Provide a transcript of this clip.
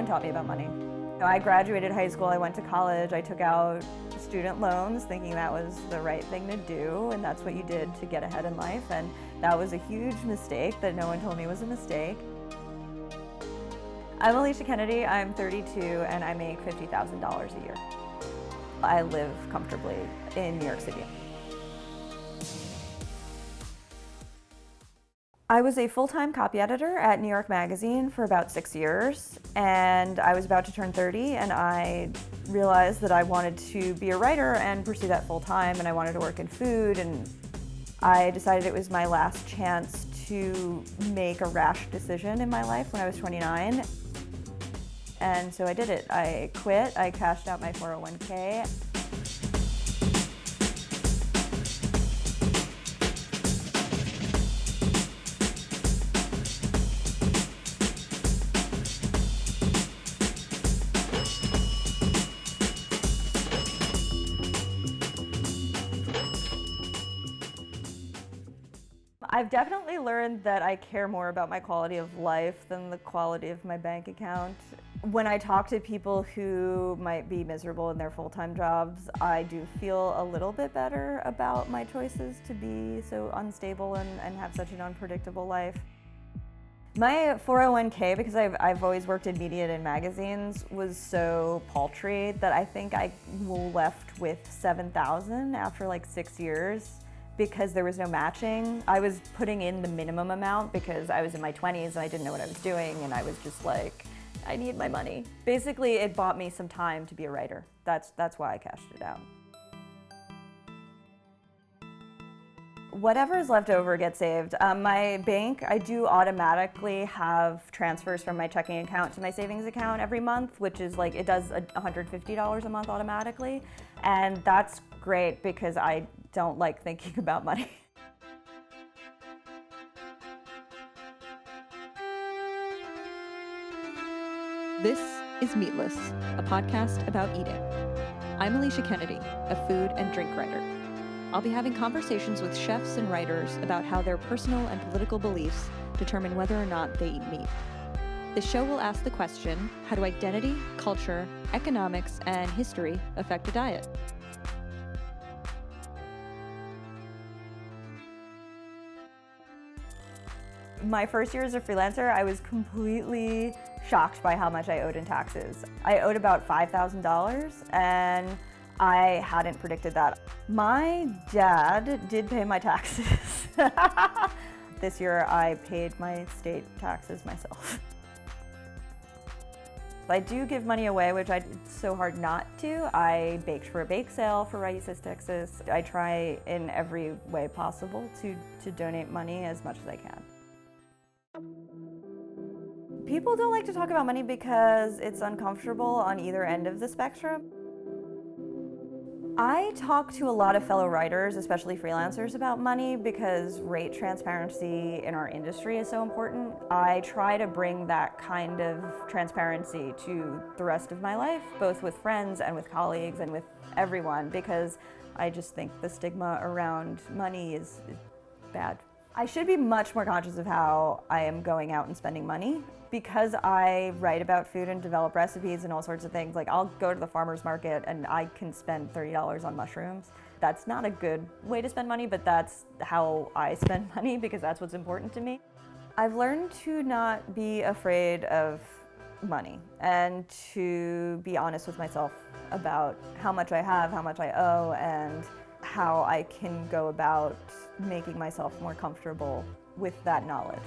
one taught me about money. I graduated high school, I went to college, I took out student loans thinking that was the right thing to do, and that's what you did to get ahead in life, and that was a huge mistake that no one told me was a mistake. I'm Alicia Kennedy, I'm 32, and I make $50,000 a year. I live comfortably in New York City. I was a full-time copy editor at New York Magazine for about 6 years, and I was about to turn 30, and I realized that I wanted to be a writer and pursue that full-time, and I wanted to work in food, and I decided it was my last chance to make a rash decision in my life when I was 29. And so I did it. I quit, I cashed out my 401k. I've definitely learned that I care more about my quality of life than the quality of my bank account. When I talk to people who might be miserable in their full-time jobs, I do feel a little bit better about my choices to be so unstable and have such an unpredictable life. My 401k, because I've always worked in media and in magazines, was so paltry that I think I left with $7,000 after like 6 years. Because there was no matching. I was putting in the minimum amount because I was in my 20s and I didn't know what I was doing, and I was just like, I need my money. Basically, it bought me some time to be a writer. That's why I cashed it out. Whatever is left over gets saved. My bank, I do automatically have transfers from my checking account to my savings account every month, which is like, it does $150 a month automatically. And that's great because I don't like thinking about money. This is Meatless, a podcast about eating. I'm Alicia Kennedy, a food and drink writer. I'll be having conversations with chefs and writers about how their personal and political beliefs determine whether or not they eat meat. The show will ask the question, how do identity, culture, economics, and history affect a diet? My first year as a freelancer, I was completely shocked by how much I owed in taxes. I owed about $5,000, and I hadn't predicted that. My dad did pay my taxes. This year, I paid my state taxes myself. I do give money away, which it's so hard not to. I baked for a bake sale for Raíces, Texas. I try in every way possible to donate money as much as I can. People don't like to talk about money because it's uncomfortable on either end of the spectrum. I talk to a lot of fellow writers, especially freelancers, about money because rate transparency in our industry is so important. I try to bring that kind of transparency to the rest of my life, both with friends and with colleagues and with everyone, because I just think the stigma around money is bad. I should be much more conscious of how I am going out and spending money. Because I write about food and develop recipes and all sorts of things, like I'll go to the farmer's market and I can spend $30 on mushrooms. That's not a good way to spend money, but that's how I spend money because that's what's important to me. I've learned to not be afraid of money and to be honest with myself about how much I have, how much I owe, and how I can go about making myself more comfortable with that knowledge.